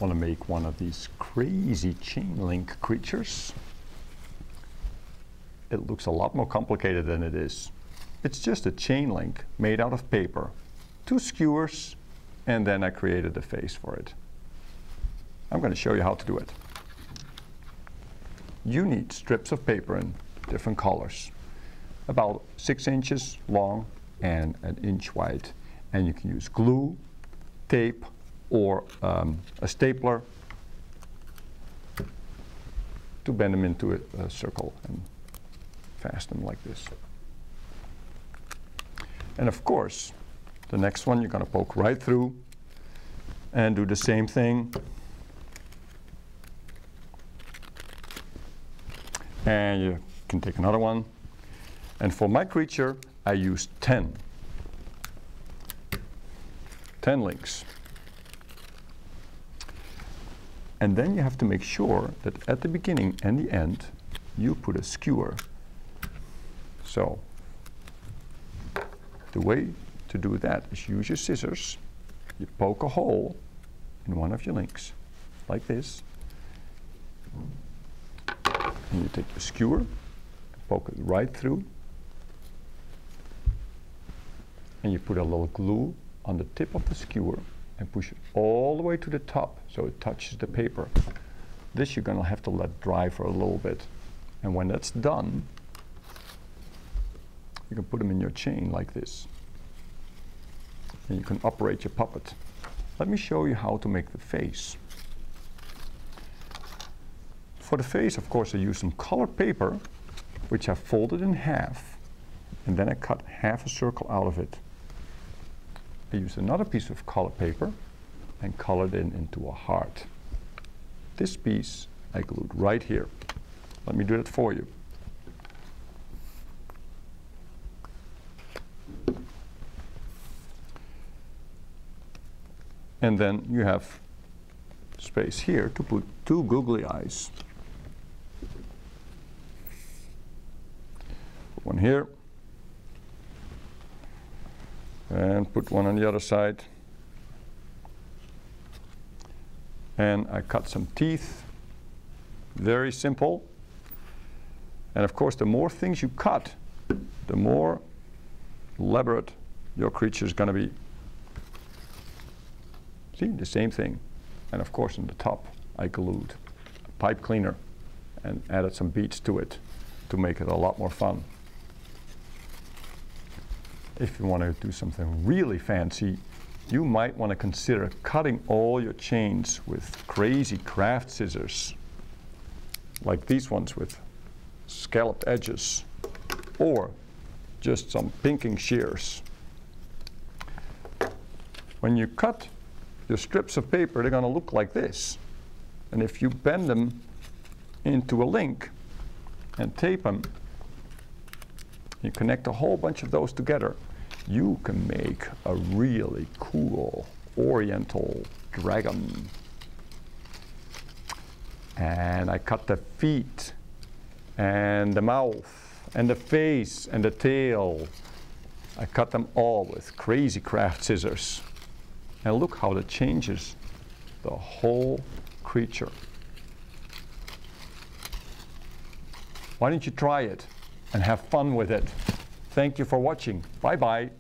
want to make one of these crazy chain link creatures. It looks a lot more complicated than it is. It's just a chain link made out of paper, 2 skewers, and then I created a face for it. I'm going to show you how to do it. You need strips of paper in different colors, about 6 inches long and 1 inch wide. And you can use glue, tape, or a stapler to bend them into a circle and fasten them like this. And of course, the next one you're going to poke right through and do the same thing. And you can take another one. And for my creature, I used 10 links. And then you have to make sure that at the beginning and the end, you put a skewer. So the way to do that is use your scissors. You poke a hole in one of your links, like this. And you take your skewer, and poke it right through. And you put a little glue on the tip of the skewer and push it all the way to the top so it touches the paper. This you're going to have to let dry for a little bit. And when that's done, you can put them in your chain like this. And you can operate your puppet. Let me show you how to make the face. For the face, of course, I use some colored paper, which I folded in half, and then I cut half a circle out of it. I used another piece of colored paper and colored it into a heart. This piece I glued right here. Let me do it for you. And then you have space here to put 2 googly eyes. Put one here. And put one on the other side. And I cut some teeth. Very simple. And of course, the more things you cut, the more elaborate your creature is going to be. See, the same thing. And of course, on the top, I glued a pipe cleaner and added some beads to it to make it a lot more fun. If you want to do something really fancy, you might want to consider cutting all your chains with crazy craft scissors, like these ones with scalloped edges, or just some pinking shears. When you cut your strips of paper, they're going to look like this. And if you bend them into a link and tape them, you connect a whole bunch of those together, you can make a really cool oriental dragon. And I cut the feet and the mouth and the face and the tail. I cut them all with crazy craft scissors. And look how that changes the whole creature. Why don't you try it and have fun with it? Thank you for watching. Bye-bye.